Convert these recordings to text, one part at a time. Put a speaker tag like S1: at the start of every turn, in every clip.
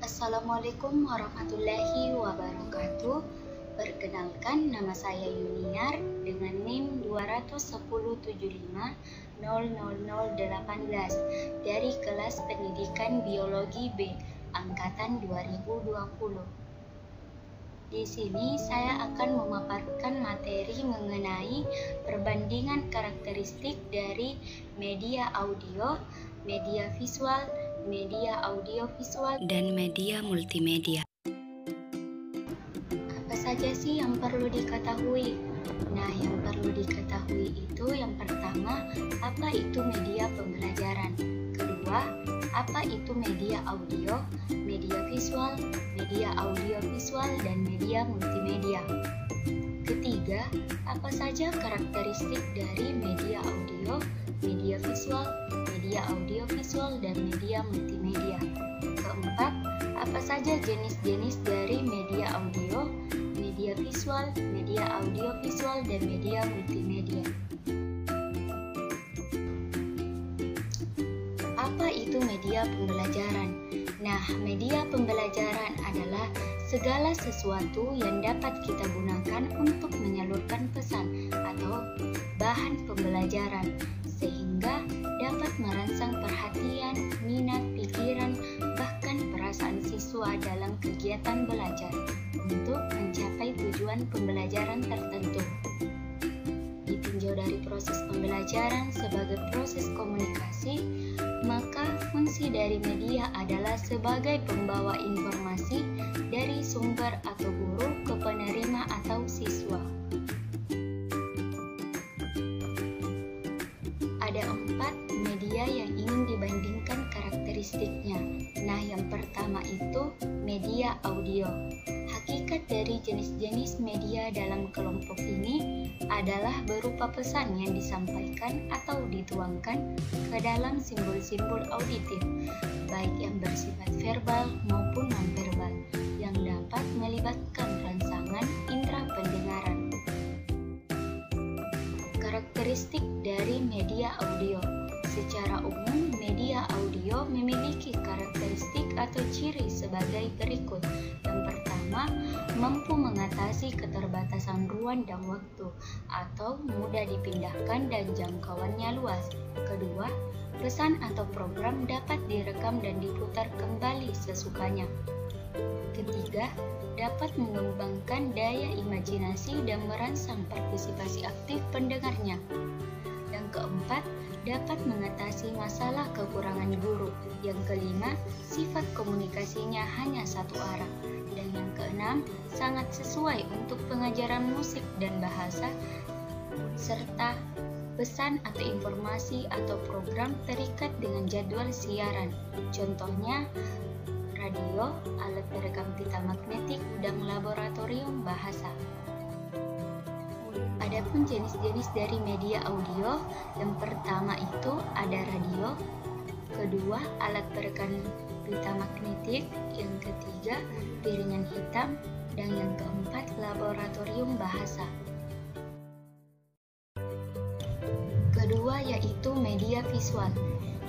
S1: Assalamualaikum warahmatullahi wabarakatuh. Perkenalkan, nama saya Yuniar dengan NIM 21075000018 dari kelas pendidikan biologi B angkatan 2020. Di sini saya akan memaparkan materi mengenai perbandingan karakteristik dari media audio, media visual, media audiovisual, dan media multimedia. Apa saja sih yang perlu diketahui? Nah, yang perlu diketahui itu yang pertama, apa itu media pembelajaran? Kedua, apa itu media audio, media visual, media audiovisual, dan media multimedia? Ketiga, apa saja karakteristik dari media audio, media visual, media audiovisual, dan media multimedia? Keempat, apa saja jenis-jenis dari media audio, media visual, media audiovisual, dan media multimedia? Apa itu media pembelajaran? Nah, media pembelajaran adalah segala sesuatu yang dapat kita gunakan untuk menyalurkan pesan atau bahan pembelajaran, sehingga dapat merangsang perhatian, minat, pikiran, bahkan perasaan siswa dalam kegiatan belajar untuk mencapai tujuan pembelajaran tertentu. Ditinjau dari proses pembelajaran sebagai proses komunikasi, maka fungsi dari media adalah sebagai pembawa informasi dari sumber atau guru ke penerima atau siswa. Ada 4 media yang ingin dibandingkan karakteristiknya. Nah, yang pertama itu media audio. Hakikat dari jenis-jenis media dalam kelompok ini adalah berupa pesan yang disampaikan atau dituangkan ke dalam simbol-simbol auditif, baik yang bersifat verbal maupun non-verbal, yang dapat melibatkan rangsangan indera pendengaran. Karakteristik dari media audio. Secara umum, media audio memiliki karakteristik atau ciri sebagai berikut. Yang pertama, mampu mengatasi keterbatasan ruang dan waktu atau mudah dipindahkan dan jangkauannya luas. Kedua, pesan atau program dapat direkam dan diputar kembali sesukanya. Ketiga, dapat mengembangkan daya imajinasi dan merangsang partisipasi aktif pendengarnya. Yang keempat, dapat mengatasi masalah kekurangan guru. Yang kelima, sifat komunikasinya hanya satu arah. Dan yang keenam, sangat sesuai untuk pengajaran musik dan bahasa, serta pesan atau informasi atau program terikat dengan jadwal siaran. Contohnya, radio, alat perekam pita magnetik, dan laboratorium bahasa. Adapun jenis-jenis dari media audio, yang pertama itu ada radio, kedua alat perekam pita magnetik, yang ketiga piringan hitam, dan yang keempat laboratorium bahasa. Kedua yaitu media visual.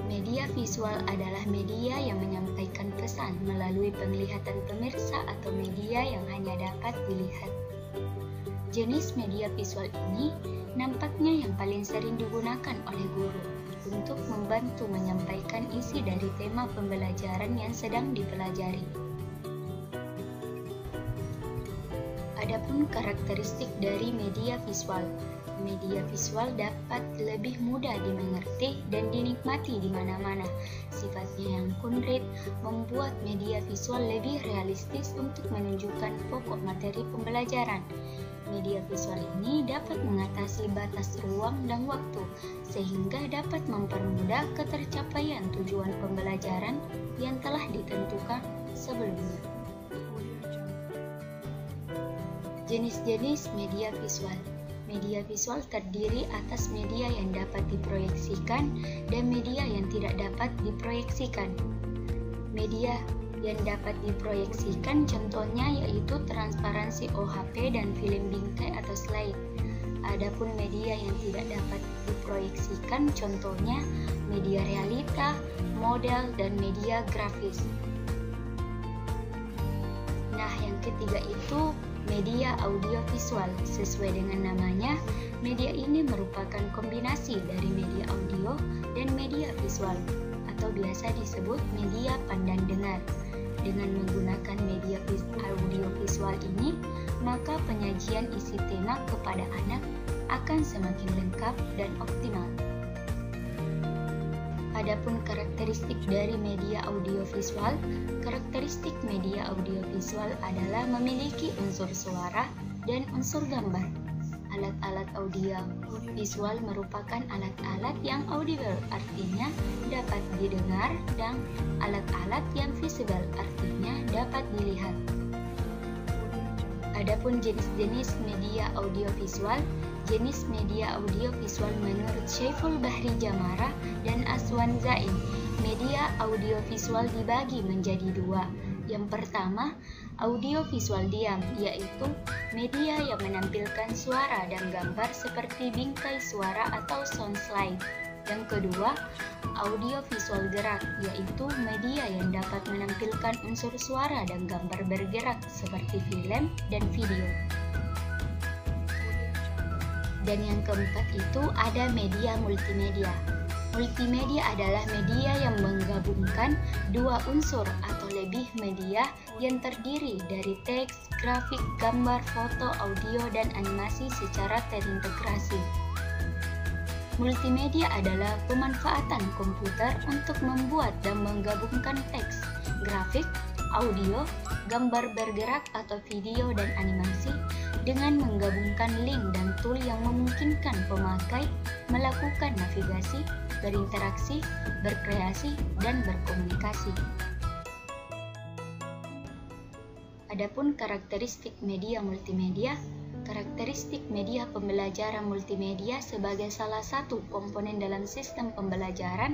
S1: Media visual adalah media yang menyampaikan pesan melalui penglihatan pemirsa atau media yang hanya dapat dilihat. Jenis media visual ini nampaknya yang paling sering digunakan oleh guru untuk membantu menyampaikan isi dari tema pembelajaran yang sedang dipelajari. Adapun karakteristik dari media visual. Media visual dapat lebih mudah dimengerti dan dinikmati di mana-mana. Sifatnya yang konkret membuat media visual lebih realistis untuk menunjukkan pokok materi pembelajaran. Media visual ini dapat mengatasi batas ruang dan waktu, sehingga dapat mempermudah ketercapaian tujuan pembelajaran yang telah ditentukan sebelumnya. Jenis-jenis media visual. Media visual terdiri atas media yang dapat diproyeksikan dan media yang tidak dapat diproyeksikan. Media yang dapat diproyeksikan contohnya yaitu transparansi OHP dan film bingkai atau slide. Adapun media yang tidak dapat diproyeksikan contohnya media realita, model, dan media grafis. Nah, yang ketiga itu media audiovisual. Sesuai dengan namanya, media ini merupakan kombinasi dari media audio dan media visual, atau biasa disebut media pandang dengar. Dengan menggunakan media audiovisual ini, maka penyajian isi tema kepada anak akan semakin lengkap dan optimal. Adapun karakteristik dari media audiovisual, karakteristik media audiovisual adalah memiliki unsur suara dan unsur gambar. Alat-alat audio visual merupakan alat-alat yang audible, artinya dapat didengar, dan alat-alat yang visible, artinya dapat dilihat. Adapun jenis-jenis media audiovisual, jenis media audiovisual menurut Syaiful Bahri Jamara dan Aswan Zain, media audiovisual dibagi menjadi dua. Yang pertama, audiovisual diam, yaitu media yang menampilkan suara dan gambar seperti bingkai suara atau sound slide. Yang kedua, audiovisual gerak, yaitu media yang dapat menampilkan unsur suara dan gambar bergerak seperti film dan video. Dan yang keempat itu ada media multimedia. Multimedia adalah media yang menggabungkan dua unsur atau lebih media yang terdiri dari teks, grafik, gambar, foto, audio, dan animasi secara terintegrasi. Multimedia adalah pemanfaatan komputer untuk membuat dan menggabungkan teks, grafik, audio, gambar bergerak atau video dan animasi dengan menggabungkan link dan tool yang memungkinkan pemakai melakukan navigasi, berinteraksi, berkreasi, dan berkomunikasi. Adapun karakteristik media multimedia, karakteristik media pembelajaran multimedia sebagai salah satu komponen dalam sistem pembelajaran,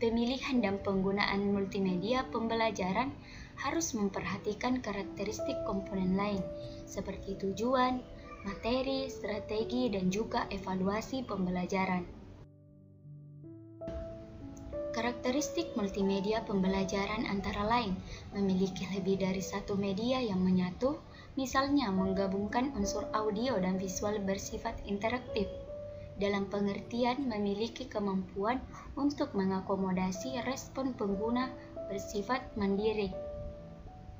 S1: pemilihan dan penggunaan multimedia pembelajaran harus memperhatikan karakteristik komponen lain, seperti tujuan, materi, strategi, dan juga evaluasi pembelajaran. Karakteristik multimedia pembelajaran antara lain memiliki lebih dari satu media yang menyatu, misalnya menggabungkan unsur audio dan visual bersifat interaktif. Dalam pengertian memiliki kemampuan untuk mengakomodasi respon pengguna bersifat mandiri.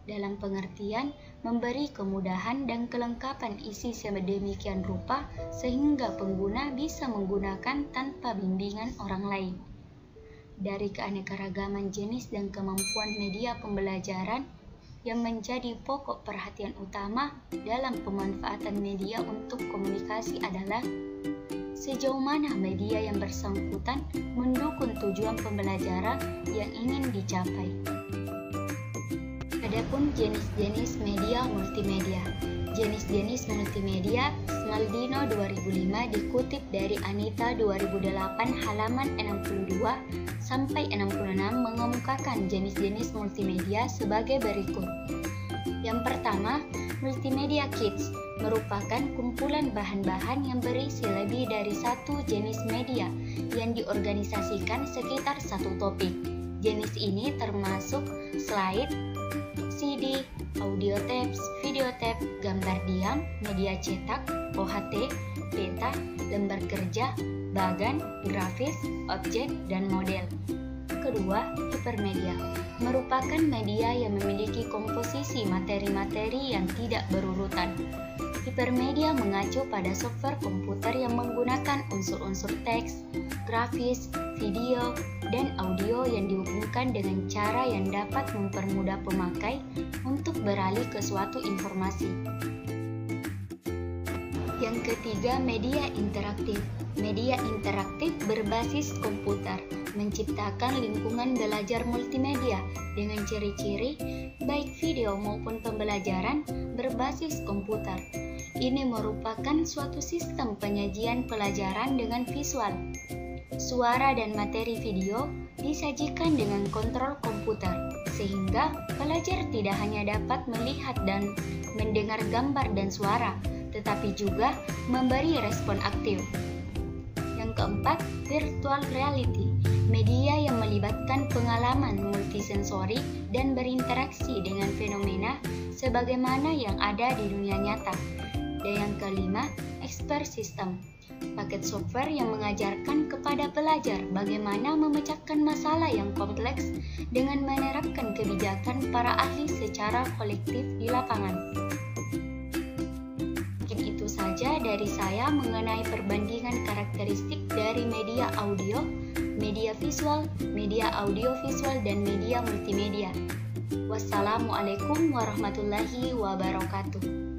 S1: Dalam pengertian memberi kemudahan dan kelengkapan isi sedemikian rupa sehingga pengguna bisa menggunakan tanpa bimbingan orang lain. Dari keanekaragaman jenis dan kemampuan media pembelajaran yang menjadi pokok perhatian utama dalam pemanfaatan media untuk komunikasi adalah sejauh mana media yang bersangkutan mendukung tujuan pembelajaran yang ingin dicapai. Adapun jenis-jenis media multimedia. Jenis-jenis multimedia Smaldino 2005 dikutip dari Anita 2008 halaman 62 sampai 66 mengemukakan jenis-jenis multimedia sebagai berikut. Yang pertama, multimedia kits merupakan kumpulan bahan-bahan yang berisi lebih dari satu jenis media yang diorganisasikan sekitar satu topik. Jenis ini termasuk slide, CD, audio tapes, video tape, gambar diam, media cetak, OHT, peta, lembar kerja, bagan, grafis, objek, dan model. Kedua, hipermedia merupakan media yang memiliki komposisi materi-materi yang tidak berurutan. Hipermedia mengacu pada software komputer yang menggunakan unsur-unsur teks, grafis, video, dan audio yang dihubungkan dengan cara yang dapat mempermudah pemakai untuk beralih ke suatu informasi. Yang ketiga, media interaktif. Media interaktif berbasis komputer menciptakan lingkungan belajar multimedia dengan ciri-ciri baik video maupun pembelajaran berbasis komputer. Ini merupakan suatu sistem penyajian pelajaran dengan visual. Suara dan materi video disajikan dengan kontrol komputer, sehingga pelajar tidak hanya dapat melihat dan mendengar gambar dan suara, tetapi juga memberi respon aktif. Yang keempat, virtual reality media yang melibatkan pengalaman multisensori dan berinteraksi dengan fenomena sebagaimana yang ada di dunia nyata. Dan yang kelima, expert system, paket software yang mengajarkan kepada pelajar bagaimana memecahkan masalah yang kompleks dengan menerapkan kebijakan para ahli secara kolektif di lapangan. Mungkin itu saja dari saya mengenai perbandingan karakteristik dari media audio, media visual, media audiovisual, dan media multimedia. Wassalamualaikum warahmatullahi wabarakatuh.